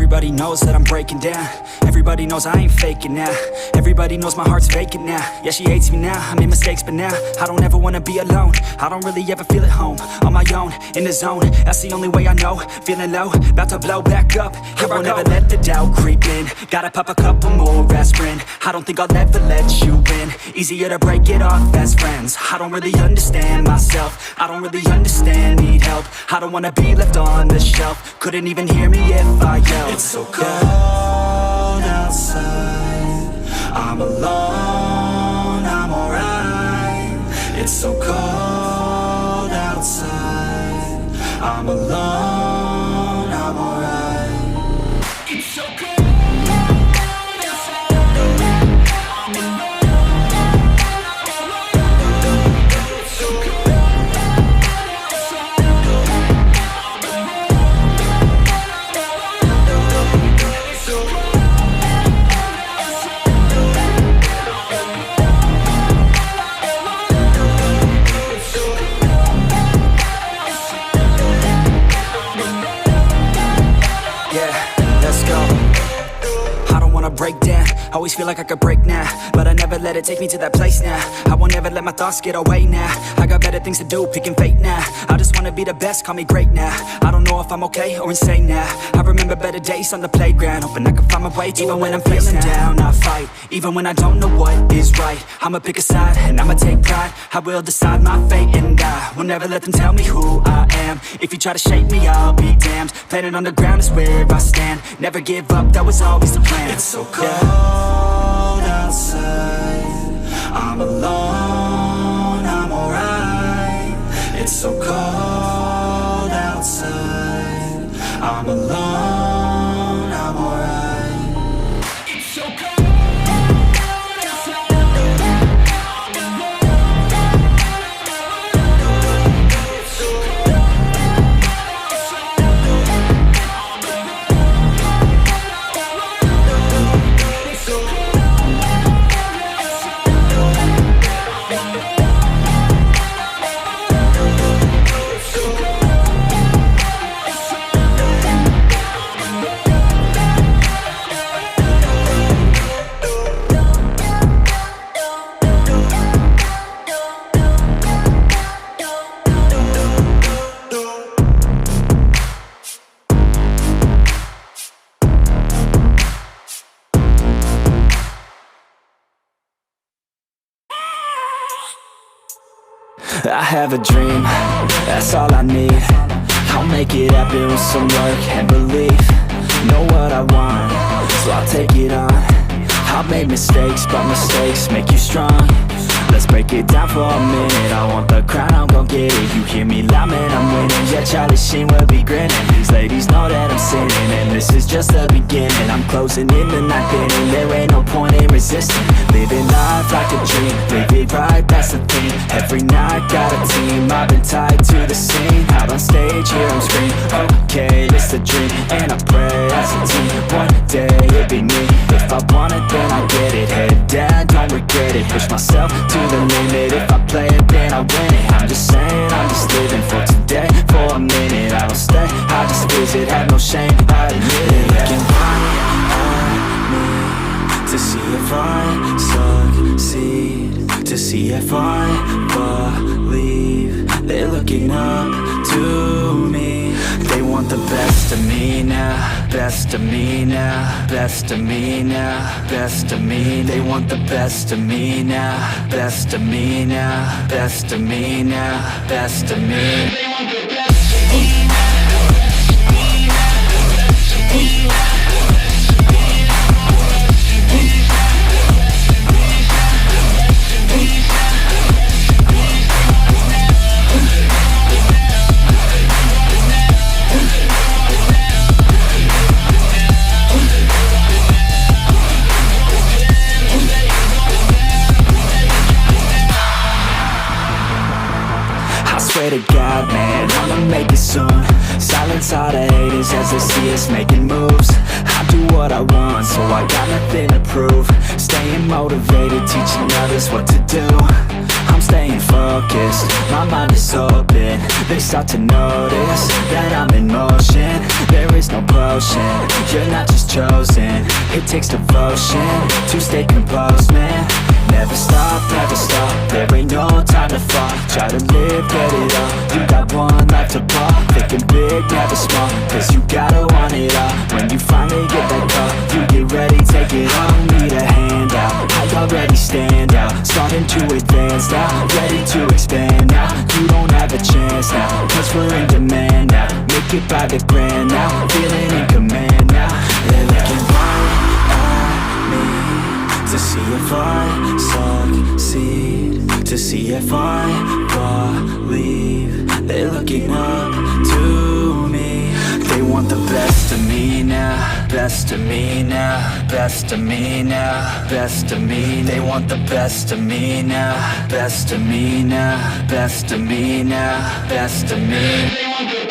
Everybody knows that I'm breaking down. Everybody knows I ain't faking now. Everybody knows my heart's vacant now. Yeah, she hates me now, I made mistakes but now I don't ever wanna be alone. I don't really ever feel at home. On my own, in the zone, that's the only way I know. Feeling low, about to blow back up. Here I won't ever let the doubt creep in. Gotta pop a couple more aspirin. I don't think I'll ever let you in. Easier to break it off as friends. I don't really understand myself. I don't really understand, need help. I don't wanna be left on the shelf. Couldn't even hear me if I yelled. It's so cold outside, I'm alone, I'm alright. It's so cold outside, I'm alone, I'm alright. It's so cold. Break down, always feel like I could break now, but I never let it take me to that place now. I won't ever let my thoughts get away now. I got better things to do, picking fate now. I just wanna be the best, call me great now. I don't know if I'm okay or insane now. I remember better days on the playground, hoping I can find my way to even when I'm feeling down, I fight. Even when I don't know what is right, I'ma pick a side and I'ma take pride. I will decide my fate and I will never let them tell me who I am. If you try to shake me, I'll be damned. Planet on the ground is where I stand. Never give up, that was always the plan. It's so cold outside, I'm alone, I'm alright. It's so cold outside, I'm alone, I'm alright. It's so cold. I have a dream, that's all I need. I'll make it happen with some work and belief. Know what I want, so I'll take it on. I'll make mistakes, but mistakes make you strong. Let's break it down for a minute. I want the crown, I'm gon' get it. You hear me loud, man, I'm winning. Yeah, Charlie Sheen will be grinning. These ladies know that I'm sinning, and this is just the beginning. I'm closing in the ninth inning. There ain't no point in resisting. Living life like a dream, live it right, that's the thing. Every night, got a team, I've been tied to the scene. Out on stage, here I'm scream. Okay, it's a dream, and I pray as a team. One day, it'll be me. If I want it, then I get it. Head down, don't regret it. Push myself to the limit. If I play it, then I win it. I'm just saying, I'm just living for today. For a minute, I don't stay, I just visit. Have no shame, I admit it. Looking right at me to see if I succeed, to see if I believe. They're looking up to me. They want the best of me now, best of me now, best of me now, best of me. They want the best of me now, best of me now, best of me now, best of me. They want the best of me now. Swear to God, man, I'ma make it soon. Silence all the haters as they see us making moves. I do what I want, so I got nothing to prove. Staying motivated, teaching others what to do. I'm staying focused, my mind is open. They start to notice that I'm in motion. There is no potion You're not just chosen, it takes devotion to stay composed, man. Never stop, there ain't no time to fall. Try to live, get it all, you got one life to ball. Thinking big, never small, cause you gotta want it all. When you finally get that call, you get ready, take it all. Need a hand out, I already stand out. Starting to advance now, ready to expand now. You don't have a chance now, cause we're in demand now. Make it by the grand now, feeling in command now. They're looking right at me to see if I succeed, to see if I believe. They're looking up to me. They want the best of me now, best of me now, best of me now, best of me. They want the best of me now, best of me now, best of me now, best of me.